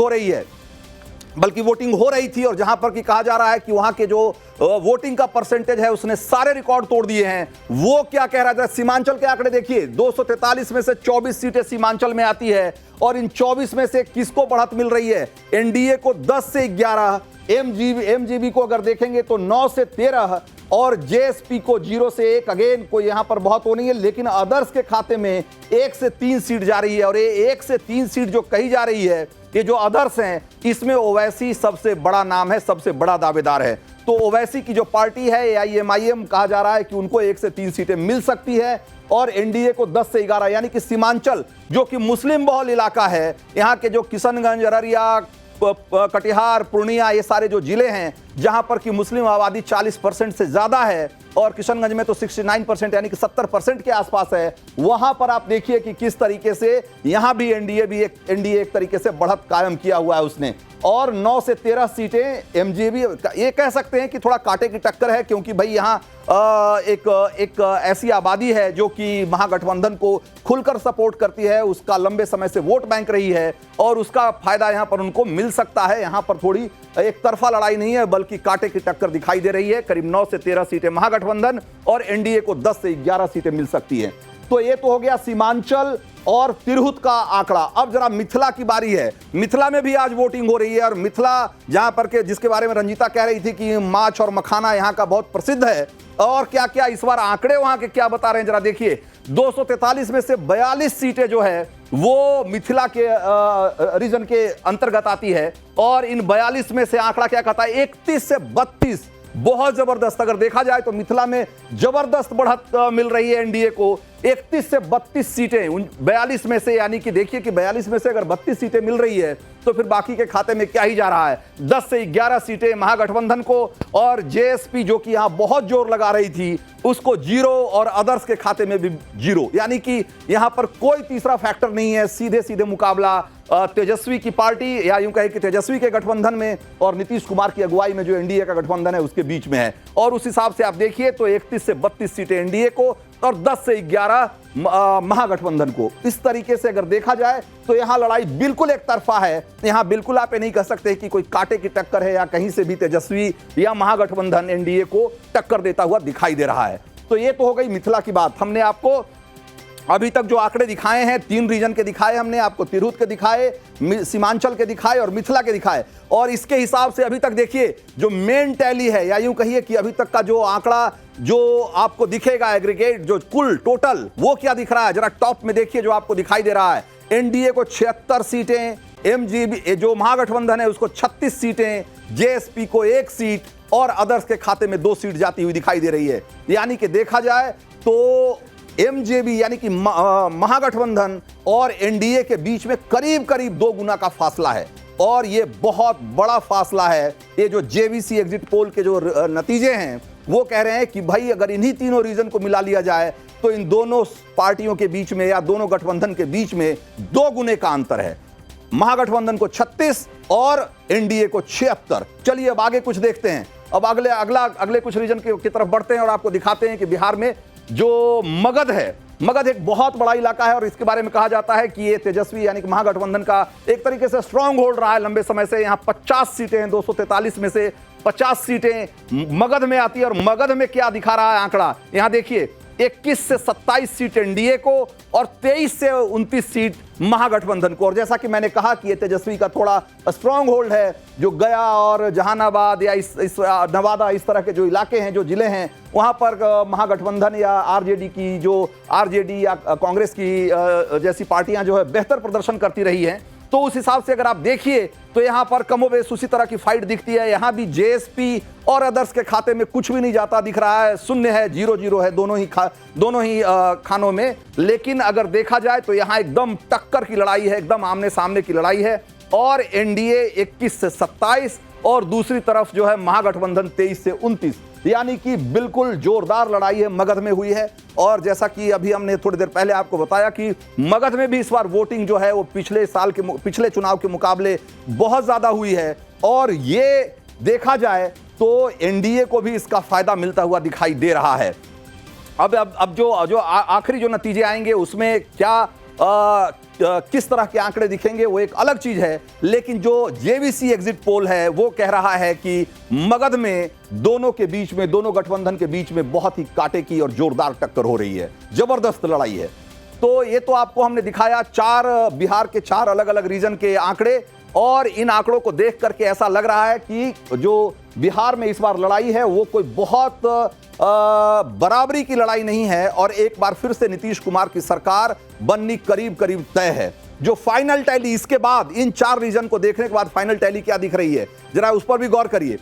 Voting हो रही है, बल्कि वोटिंग हो रही थी, और जहां पर कि कहा जा रहा है कि वहां के जो वोटिंग का परसेंटेज है उसने सारे रिकॉर्ड तोड़ दिए हैं। वो क्या कह रहा था, सीमांचल के आंकड़े देखिए, 243 में से 24 सीटें सीमांचल में आती है, और इन 24 में से किसको बढ़त मिल रही है? एनडीए को 10 से 11, एमजीबी को अगर देखेंगे तो 9 से 13, और जेएसपी को 0 से 1। अगेन कोई यहां पर बहुत होनी है, लेकिन अदर्स के खाते में 1 से 3 सीट जा रही है, और ये 1 से 3 सीट जो कही जा रही है, ये जो अदर्स हैं, इसमें ओवैसी सबसे बड़ा नाम है, सबसे बड़ा दावेदार है। तो ओवैसी की जो पार्टी है एआईएमआईएम, कहा जा रहा है कि उनको 1 से 3 सीटें मिल सकती है, और एनडीए को 10 से 11, यानी कि सीमांचल जो कि मुस्लिम बहुल इलाका है, यहाँ के जो किशनगंज, अररिया, कटिहार, पूर्णिया, ये सारे जो जिले हैं जहां पर कि मुस्लिम आबादी 40% से ज्यादा है, और किशनगंज में तो 69% यानी कि 70% के आसपास है, वहां पर आप देखिए कि किस तरीके से यहां भी एनडीए एक तरीके से बढ़त कायम किया हुआ है उसने। और 9 से 13 सीटें एमजीबी, ये कह सकते हैं कि थोड़ा कांटे की टक्कर है, क्योंकि भाई यहां एक ऐसी आबादी है जो कि महागठबंधन को खुलकर सपोर्ट करती है, उसका लंबे समय से वोट बैंक रही है, और उसका फायदा यहां पर उनको मिल सकता है। यहां पर थोड़ी एक तरफा लड़ाई नहीं है, बल्कि कांटे की टक्कर दिखाई दे रही है। करीब 9 से 13 सीटें महागठबंधन, और एनडीए को 10 से 11 सीटें मिल सकती हैं। तो ये तो हो गया सीमांचल और तिरहुत का आंकड़ा। अब जरा मिथिला की बारी है। मिथिला में भी आज वोटिंग हो रही है, और मिथिला जहां पर के जिसके बारे में रंजीता कह रही थी कि माछ और मखाना यहां का बहुत प्रसिद्ध है, और क्या क्या इस बार आंकड़े वहां के क्या बता रहे हैं जरा देखिए। 243 में से 42 सीटें जो है वो मिथिला के रीजन के अंतर्गत आती है, और इन 42 में से आंकड़ा क्या कहता है, 31 से 32, बहुत जबरदस्त। अगर देखा जाए तो मिथिला में जबरदस्त बढ़त मिल रही है एनडीए को, 31 से 32 सीटें 42 में से, यानी कि देखिए कि 42 में से अगर 32 सीटें मिल रही है तो फिर बाकी के खाते में क्या ही जा रहा है। 10 से 11 सीटें महागठबंधन को, और जेएसपी जो कि यहां बहुत जोर लगा रही थी उसको 0, और अदर्स के खाते में भी 0, यानी कि यहां पर कोई तीसरा फैक्टर नहीं है। सीधे सीधे मुकाबला तेजस्वी की पार्टी, या यूं कहे कि तेजस्वी के गठबंधन में और नीतीश कुमार की अगुवाई में जो एनडीए का गठबंधन है उसके बीच में है। और उस हिसाब से आप देखिए तो 31 से 32 सीटें एनडीए को, और 10 से 11 महागठबंधन को। इस तरीके से अगर देखा जाए तो यहां लड़ाई बिल्कुल एक तरफा है। यहां बिल्कुल आप ये नहीं कह सकते कि कोई कांटे की टक्कर है, या कहीं से भी तेजस्वी या महागठबंधन एनडीए को टक्कर देता हुआ दिखाई दे रहा है। तो ये तो हो गई मिथिला की बात। हमने आपको अभी तक जो आंकड़े दिखाए हैं, 3 रीजन के दिखाए, हमने आपको तिरहुत के दिखाए, सीमांचल के दिखाए, और मिथिला के दिखाए। और इसके हिसाब से अभी तक देखिए जो मेन टैली है, या यूं कहिए कि अभी तक का जो आंकड़ा जो आपको दिखेगा, एग्रीगेट जो कुल टोटल, वो क्या दिख रहा है जरा टॉप में देखिए जो आपको दिखाई दे रहा है। एनडीए को 76 सीटें, एमजीबी जो महागठबंधन है उसको 36 सीटें, जेएसपी को 1 सीट, और अदर्स के खाते में 2 सीट जाती हुई दिखाई दे रही है। यानी कि देखा जाए तो एमजेबी यानी कि महागठबंधन और एनडीए के बीच में करीब करीब 2 गुना का फासला है, और ये बहुत बड़ा फासला है। ये जो जेवीसी एग्जिट पोल के जो नतीजे हैं वो कह रहे हैं कि भाई अगर इन्हीं तीनों रीजन को मिला लिया जाए तो इन दोनों पार्टियों के बीच में, या दोनों गठबंधन के बीच में 2 गुने का अंतर है। महागठबंधन को 36 और एनडीए को 76। चलिए अब आगे कुछ देखते हैं। अब अगले कुछ रीजन की तरफ बढ़ते हैं, और आपको दिखाते हैं कि बिहार में जो मगध है, मगध एक बहुत बड़ा इलाका है, और इसके बारे में कहा जाता है कि ये तेजस्वी यानी कि महागठबंधन का एक तरीके से स्ट्रांग होल्ड रहा है लंबे समय से। यहाँ 50 सीटें हैं, 243 में से 50 सीटें मगध में आती है। और मगध में क्या दिखा रहा है आंकड़ा, यहाँ देखिए 21 से 27 सीट एनडीए को, और 23 से 29 सीट महागठबंधन को। और जैसा कि मैंने कहा कि ये तेजस्वी का थोड़ा स्ट्रांग होल्ड है, जो गया और जहानाबाद या इस नवादा, इस तरह के जो इलाके हैं, जो जिले हैं, वहां पर महागठबंधन या आरजेडी या कांग्रेस की जैसी पार्टियां जो है बेहतर प्रदर्शन करती रही हैं। तो उस हिसाब से अगर आप देखिए तो यहां पर कमोबेश उसी तरह की फाइट दिखती है। यहां भी जेएसपी और अदर्स के खाते में कुछ भी नहीं जाता दिख रहा है, शून्य है, 0-0 है दोनों ही खानों में। लेकिन अगर देखा जाए तो यहां एकदम टक्कर की लड़ाई है, एकदम आमने सामने की लड़ाई है। और एनडीए 21 से 27 और दूसरी तरफ जो है महागठबंधन 23 से 29, यानी कि बिल्कुल जोरदार लड़ाई है मगध में हुई है। और जैसा कि अभी हमने थोड़ी देर पहले आपको बताया कि मगध में भी इस बार वोटिंग जो है वो पिछले चुनाव के मुकाबले बहुत ज्यादा हुई है। और ये देखा जाए तो एनडीए को भी इसका फायदा मिलता हुआ दिखाई दे रहा है। अब जो आखिरी जो नतीजे आएंगे उसमें किस तरह के आंकड़े दिखेंगे वो एक अलग चीज है, लेकिन जो जेवीसी एग्जिट पोल है वो कह रहा है कि मगध में दोनों के बीच में, दोनों गठबंधन के बीच में बहुत ही कांटे की और जोरदार टक्कर हो रही है, जबरदस्त लड़ाई है। तो ये तो आपको हमने दिखाया बिहार के 4 अलग अलग रीजन के आंकड़े, और इन आंकड़ों को देख करके ऐसा लग रहा है कि जो बिहार में इस बार लड़ाई है वो कोई बहुत बराबरी की लड़ाई नहीं है, और एक बार फिर से नीतीश कुमार की सरकार बननी करीब करीब तय है। जो फाइनल टैली इसके बाद, इन 4 रीजन को देखने के बाद फाइनल टैली क्या दिख रही है, जरा उस पर भी गौर करिए।